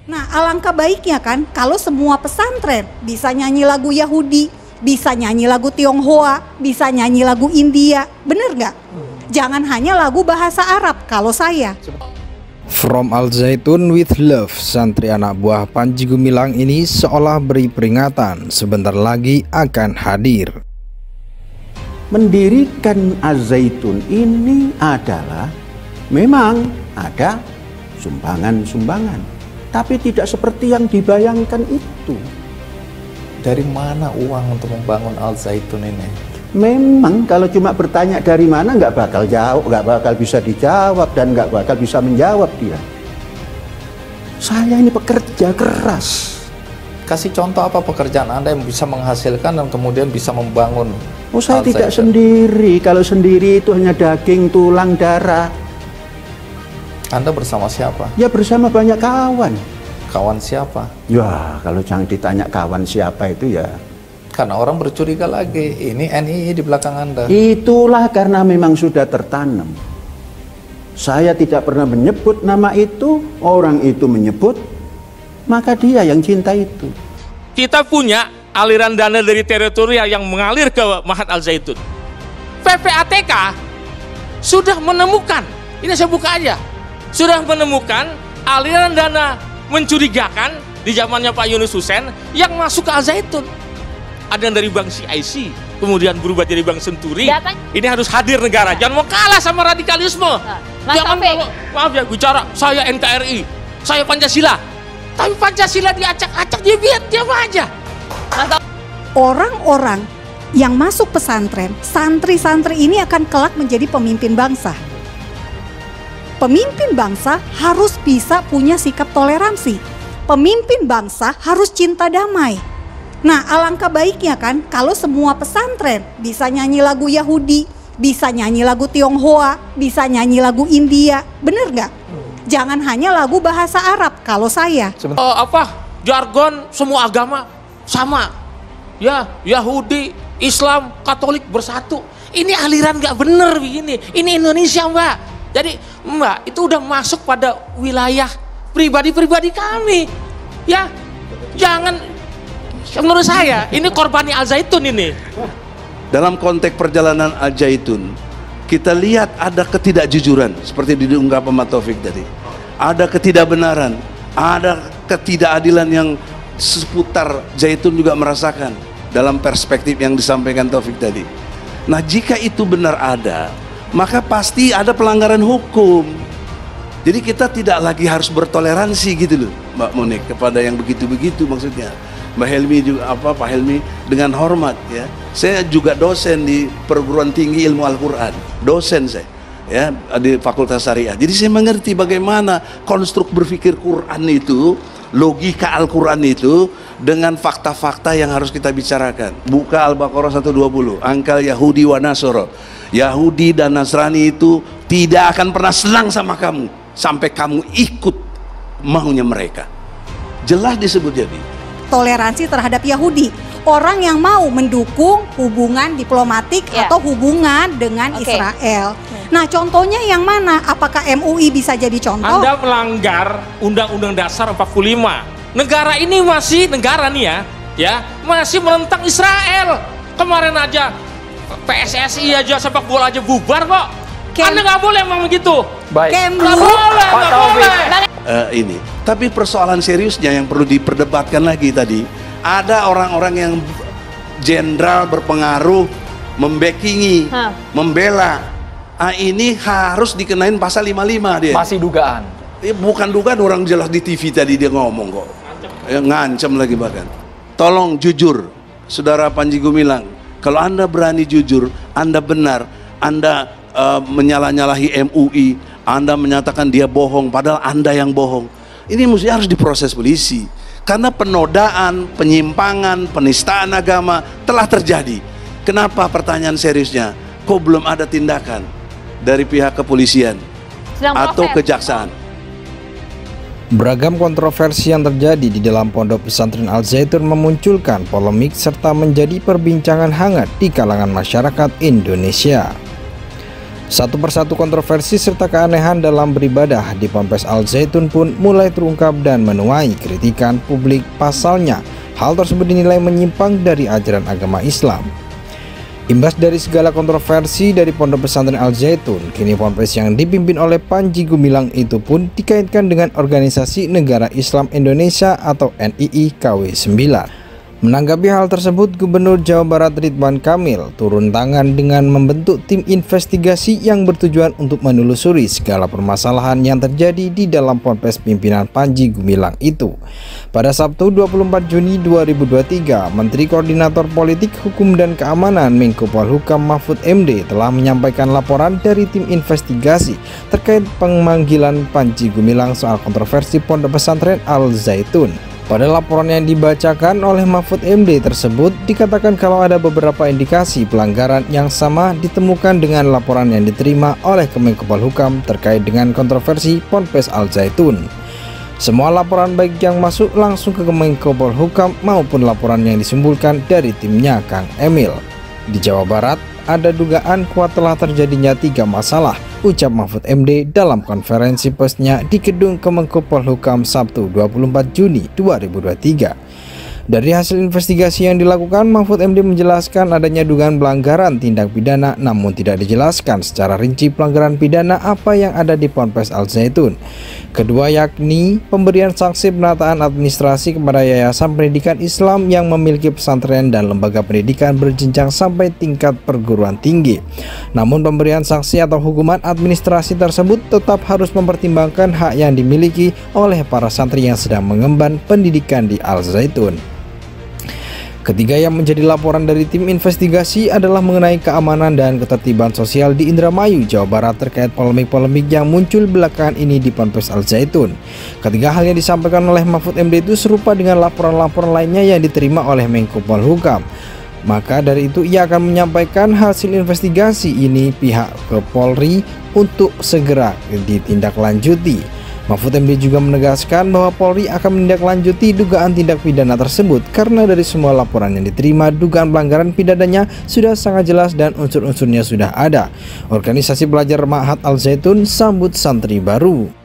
Nah, alangkah baiknya kan kalau semua pesantren bisa nyanyi lagu Yahudi, bisa nyanyi lagu Tionghoa, bisa nyanyi lagu India. Bener nggak? Jangan hanya lagu bahasa Arab kalau saya. From Al Zaitun with Love, santri anak buah Panji Gumilang ini seolah beri peringatan sebentar lagi akan hadir. Mendirikan Al Zaitun ini adalah memang ada sumbangan-sumbangan, tapi tidak seperti yang dibayangkan itu. Dari mana uang untuk membangun Al Zaitun ini? Memang kalau cuma bertanya dari mana nggak bakal jawab, nggak bakal bisa dijawab dan nggak bakal bisa menjawab dia. Saya ini pekerja keras. Kasih contoh apa pekerjaan Anda yang bisa menghasilkan dan kemudian bisa membangun? Oh, saya Al tidak Zaitun? sendiri. Kalau sendiri itu hanya daging, tulang, darah. Anda bersama siapa? Ya bersama banyak kawan. Kawan siapa? Ya kalau jangan ditanya kawan siapa itu ya. Karena orang bercuriga lagi, ini NII di belakang Anda. Itulah karena memang sudah tertanam. Saya tidak pernah menyebut nama itu, orang itu menyebut, maka dia yang cinta itu. Kita punya aliran dana dari teritorial yang mengalir ke Mahat Al Zaitun. PPATK sudah menemukan, ini saya buka aja, sudah menemukan aliran dana mencurigakan di zamannya Pak Yunus Hussein yang masuk ke Al Zaitun. Ada yang dari Bank CIC, kemudian berubah jadi Bank Senturi. Ini harus hadir negara, jangan mau kalah sama radikalisme. Jangan kalau, maaf ya, bicara saya NKRI, saya Pancasila, tapi Pancasila diacak-acak, dia diam aja. Orang-orang yang masuk pesantren, santri-santri ini akan kelak menjadi pemimpin bangsa. Pemimpin bangsa harus bisa punya sikap toleransi. Pemimpin bangsa harus cinta damai. Nah, alangkah baiknya kan kalau semua pesantren bisa nyanyi lagu Yahudi, bisa nyanyi lagu Tionghoa, bisa nyanyi lagu India. Bener nggak? Jangan hanya lagu bahasa Arab kalau saya. Jargon semua agama sama. Ya, Yahudi, Islam, Katolik bersatu. Ini aliran nggak bener begini. Ini Indonesia, Mbak. Jadi, Mbak, itu udah masuk pada wilayah pribadi-pribadi kami. Ya, jangan. Menurut saya, ini korbani Al Zaitun ini. Dalam konteks perjalanan Al Zaitun, kita lihat ada ketidakjujuran seperti diungkapkan Pak Taufik tadi. Ada ketidakbenaran, ada ketidakadilan yang seputar Zaitun juga merasakan dalam perspektif yang disampaikan Taufik tadi. Nah, jika itu benar ada, maka pasti ada pelanggaran hukum. Jadi kita tidak lagi harus bertoleransi gitu loh, Mbak Monik, kepada yang begitu-begitu maksudnya. Mbak Helmi juga Pak Helmi dengan hormat ya. Saya juga dosen di Perguruan Tinggi Ilmu Al-Qur'an. Dosen saya ya di Fakultas Syariah. Jadi saya mengerti bagaimana konstruk berpikir Quran itu, logika Al-Qur'an itu dengan fakta-fakta yang harus kita bicarakan. Buka Al-Baqarah 120, angkal Yahudi wa Nasara. Yahudi dan Nasrani itu tidak akan pernah senang sama kamu sampai kamu ikut maunya mereka. Jelas disebut jadi Toleransi terhadap Yahudi, orang yang mau mendukung hubungan diplomatik atau hubungan dengan Israel. Nah, contohnya yang mana? Apakah MUI bisa jadi contoh? Anda melanggar Undang-Undang Dasar 45. Negara ini masih negara nih ya masih menentang Israel. Kemarin aja PSSI aja, sepak bola aja bubar kok. Anda nggak boleh emang begitu. Baik. Nggak boleh, nggak boleh. ini. Tapi persoalan seriusnya yang perlu diperdebatkan lagi tadi, ada orang-orang yang jenderal berpengaruh, membackingi, membela. Ini harus dikenain pasal 55 dia. Masih dugaan. Bukan dugaan, orang jelas di TV tadi dia ngomong kok. Ngancam lagi bahkan. Tolong jujur, Saudara Panji Gumilang. Kalau Anda berani jujur, Anda benar, Anda menyalah-nyalahi MUI, Anda menyatakan dia bohong, padahal Anda yang bohong. Ini mesti harus diproses polisi. Karena penodaan, penyimpangan, penistaan agama telah terjadi. Kenapa pertanyaan seriusnya? Kok belum ada tindakan dari pihak kepolisian atau kejaksaan? Beragam kontroversi yang terjadi di dalam pondok pesantren Al Zaitun memunculkan polemik serta menjadi perbincangan hangat di kalangan masyarakat Indonesia. Satu persatu kontroversi serta keanehan dalam beribadah di Ponpes Al Zaitun pun mulai terungkap dan menuai kritikan publik. Pasalnya, hal tersebut dinilai menyimpang dari ajaran agama Islam. Imbas dari segala kontroversi dari Pondok Pesantren Al Zaitun, kini Ponpes yang dipimpin oleh Panji Gumilang itu pun dikaitkan dengan Organisasi Negara Islam Indonesia atau NII KW 9. Menanggapi hal tersebut, Gubernur Jawa Barat Ridwan Kamil turun tangan dengan membentuk tim investigasi yang bertujuan untuk menelusuri segala permasalahan yang terjadi di dalam Ponpes pimpinan Panji Gumilang itu. Pada Sabtu 24 Juni 2023, Menteri Koordinator Politik, Hukum dan Keamanan Menko Polhukam Mahfud MD telah menyampaikan laporan dari tim investigasi terkait pemanggilan Panji Gumilang soal kontroversi Pondok Pesantren Al Zaitun. Pada laporan yang dibacakan oleh Mahfud MD tersebut dikatakan kalau ada beberapa indikasi pelanggaran yang sama ditemukan dengan laporan yang diterima oleh Kemenko Polhukam terkait dengan kontroversi Ponpes Al Zaitun. Semua laporan baik yang masuk langsung ke Kemenko Polhukam maupun laporan yang disimpulkan dari timnya Kang Emil. Di Jawa Barat ada dugaan kuat telah terjadinya 3 masalah, ucap Mahfud MD dalam konferensi persnya di gedung Kemenko Polhukam Sabtu 24 Juni 2023. Dari hasil investigasi yang dilakukan, Mahfud MD menjelaskan adanya dugaan pelanggaran tindak pidana, namun tidak dijelaskan secara rinci pelanggaran pidana apa yang ada di Ponpes Al Zaitun. Kedua yakni pemberian sanksi penataan administrasi kepada Yayasan Pendidikan Islam yang memiliki pesantren dan lembaga pendidikan berjenjang sampai tingkat perguruan tinggi. Namun pemberian sanksi atau hukuman administrasi tersebut tetap harus mempertimbangkan hak yang dimiliki oleh para santri yang sedang mengemban pendidikan di Al Zaitun. Ketiga yang menjadi laporan dari tim investigasi adalah mengenai keamanan dan ketertiban sosial di Indramayu, Jawa Barat terkait polemik-polemik yang muncul belakangan ini di Ponpes Al Zaitun. Ketiga hal yang disampaikan oleh Mahfud MD itu serupa dengan laporan-laporan lainnya yang diterima oleh Menko Polhukam. Maka dari itu ia akan menyampaikan hasil investigasi ini pihak ke Polri untuk segera ditindaklanjuti. Mahfud MD juga menegaskan bahwa Polri akan menindaklanjuti dugaan tindak pidana tersebut karena dari semua laporan yang diterima dugaan pelanggaran pidananya sudah sangat jelas dan unsur-unsurnya sudah ada. Organisasi Pelajar Ma'had Al Zaitun sambut santri baru.